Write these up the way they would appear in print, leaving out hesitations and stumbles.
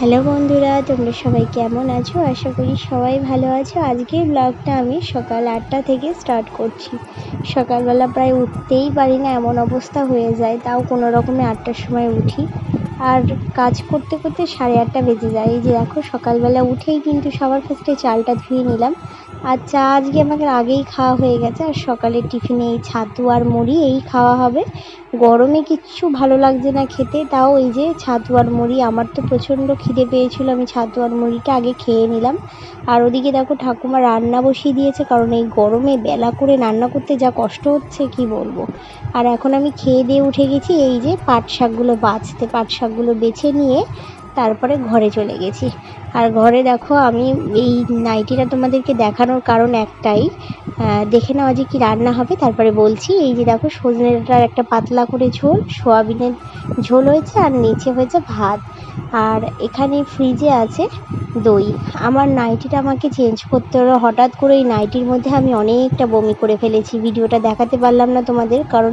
Hello বন্ধুরা, তোমরা সবাই কেমন আছো? আশা করি সবাই ভালো আছো। আজকের ব্লগটা আমি সকাল 8টা থেকে স্টার্ট করছি। সকালবেলা প্রায় উঠতেই পারি না, এমন অবস্থা হয়ে যায়। তাও কোনো রকমে 8টার সময় উঠি, আর কাজ করতে করতে 8:30 বেজে যায়। এই যে দেখো, সকালবেলা উঠেই কিন্তু সবার ফার্স্টে চালটা ধুয়ে নিলাম। আর চা আজকে আমাকে আগেই খাওয়া হয়ে গেছে। আর সকালের টিফিনে এই ছাতু আর মুড়ি এই খাওয়া হবে। গরমে কিচ্ছু ভালো লাগছে না খেতে, তাও এই যে ছাতু আর মুড়ি। আমার তো প্রচণ্ড খিদে পেয়েছিল, আমি ছাতু আর মুড়িটা আগে খেয়ে নিলাম। আর ওদিকে দেখো, ঠাকুমা রান্না বসিয়ে দিয়েছে, কারণ এই গরমে বেলা করে রান্না করতে যা কষ্ট হচ্ছে কি বলবো। আর এখন আমি খেয়ে দিয়ে উঠে গেছি এই যে পাট শাকগুলো বাছতে। পাট শাকগুলো বেছে নিয়ে তারপরে ঘরে চলে গেছি। আর ঘরে দেখো, আমি এই নাইটিটা তোমাদেরকে দেখানোর কারণ একটাই, দেখে নাও আজকে কি রান্না হবে, তারপরে বলছি। এই যে দেখো, সজনে ডাঁটার একটা পাতলা করে ঝোল, সোয়াবিনের ঝোল হয়েছে, আর নিচে হয়েছে ভাত। আর এখানে ফ্রিজে আছে দই। আমার নাইটিটা আমাকে চেঞ্জ করতে হলো হঠাৎ করে। এই নাইটির মধ্যে আমি অনেকটা বমি করে ফেলেছি। ভিডিওটা দেখাতে পারলাম না তোমাদের, কারণ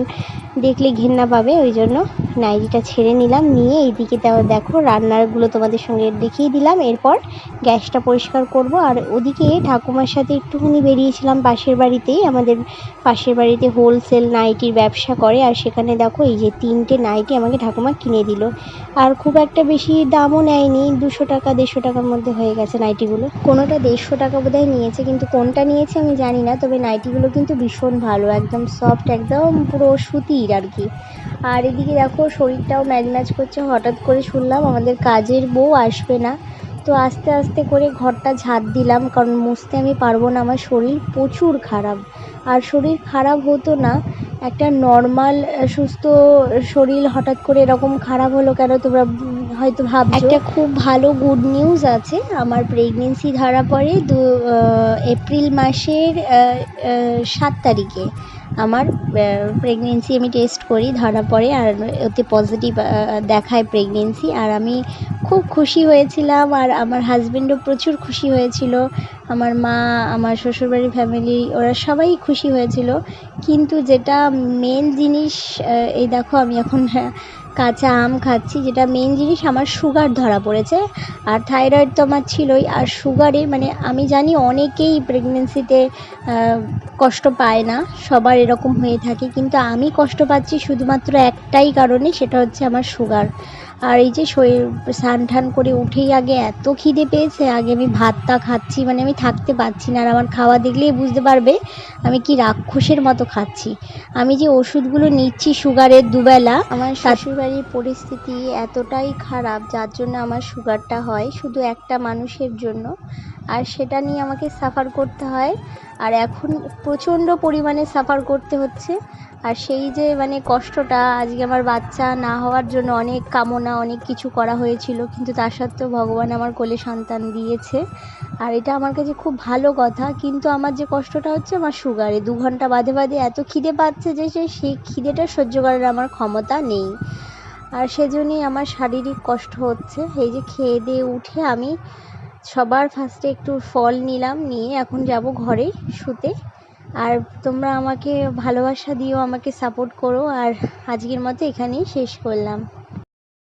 দেখলে ঘেন্না পাবে, ওই জন্য নাইটিটা ছেড়ে নিলাম। নিয়ে এইদিকে দেখো, রান্নারগুলো তোমাদের সঙ্গে দেখিয়ে দিলাম। এরপর গ্যাসটা পরিষ্কার করব। আর ওদিকে ঠাকুমার সাথে একটুখানি বেরিয়েছিলাম পাশের বাড়িতেই। আমাদের পাশের বাড়িতে হোলসেল নাইটির ব্যবসা করে, আর সেখানে দেখো এই যে 3টে নাইটি আমাকে ঠাকুমা কিনে দিল। আর খুব একটা বেশি দামও নেয়নি, 200 টাকা 150 টাকার মধ্যে হয়ে গেছে নাইটিগুলো। কোনোটা 150 টাকা বোধহয় নিয়েছে, কিন্তু কোনটা নিয়েছে আমি জানি না। তবে নাইটিগুলো কিন্তু ভীষণ ভালো, একদম সফট, একদম পুরো সুতির আর কি। আর এদিকে দেখো, শরীরটাও ম্যাজ করছে। হঠাৎ করে শুনলাম আমাদের কাজের বউ আসবে না, তো আস্তে আস্তে করে ঘরটা ঝাড় দিলাম, কারণ মুছতে আমি পারবো না, আমার শরীর প্রচুর খারাপ। আর শরীর খারাপ হতো না, একটা নর্মাল সুস্থ শরীর হঠাৎ করে এরকম খারাপ হলো কেন, তোমরা হয়তো ভাবছো। একটা খুব ভালো গুড নিউজ আছে, আমার প্রেগনেন্সি ধরা পড়ে এপ্রিল মাসের 7 তারিখে। আমার প্রেগনেন্সি আমি টেস্ট করি, ধরা পড়ে, আর ওতে পজিটিভ দেখায় প্রেগনেন্সি। আর আমি খুব খুশি হয়েছিলাম, আর আমার হাজব্যান্ডও প্রচুর খুশি হয়েছিল। আমার মা, আমার শ্বশুরবাড়ির ফ্যামিলি, ওরা সবাই খুশি হয়েছিল। কিন্তু যেটা মেন জিনিস, এই দেখো আমি এখন কাঁচা আম খাচ্ছি। যেটা মেন জিনিস, আমার সুগার ধরা পড়েছে। আর থাইরয়েড তো আমার ছিলই, আর সুগারে মানে আমি জানি অনেকেই প্রেগনেন্সিতে কষ্ট পায় না, সবার এরকম হয়ে থাকে, কিন্তু আমি কষ্ট পাচ্ছি শুধুমাত্র একটাই কারণে, সেটা হচ্ছে আমার সুগার। আর এই যে শরীর স্নান টান করে উঠেই আগে এত খিদে পেয়েছে, আগে আমি ভাতটা খাচ্ছি, মানে আমি থাকতে পারছি না। আর আমার খাওয়া দেখলেই বুঝতে পারবে আমি কি রাক্ষসের মতো খাচ্ছি। আমি যে ওষুধগুলো নিচ্ছি সুগারের দুবেলা, আমার শ্বশুরবাড়ির পরিস্থিতি এতটাই খারাপ, যার জন্য আমার সুগারটা হয় শুধু একটা মানুষের জন্য, আর সেটা নিয়ে আমাকে সাফার করতে হয়। আর এখন প্রচণ্ড পরিমাণে সাফার করতে হচ্ছে। আর সেই যে মানে কষ্টটা, আজকে আমার বাচ্চা না হওয়ার জন্য অনেক কামনা, অনেক কিছু করা হয়েছিল, কিন্তু তা সত্ত্বেও ভগবান আমার কোলে সন্তান দিয়েছে। আর এটা আমার কাছে খুব ভালো কথা। কিন্তু আমার যে কষ্টটা হচ্ছে আমার সুগারে, 2 ঘন্টা বাদে বাদে এত খিদে পাচ্ছে যে সেই খিদেটা সহ্য করার আমার ক্ষমতা নেই। আর সেজন্যই আমার শারীরিক কষ্ট হচ্ছে। এই যে খেয়ে দিয়ে উঠে আমি সবার ফার্স্টে একটু ফল নিলাম, নিয়ে এখন যাব ঘরে শুতে। আর তোমরা আমাকে ভালোবাসা দিও, আমাকে সাপোর্ট করো। আর আজকের মতো এখানেই শেষ করলাম।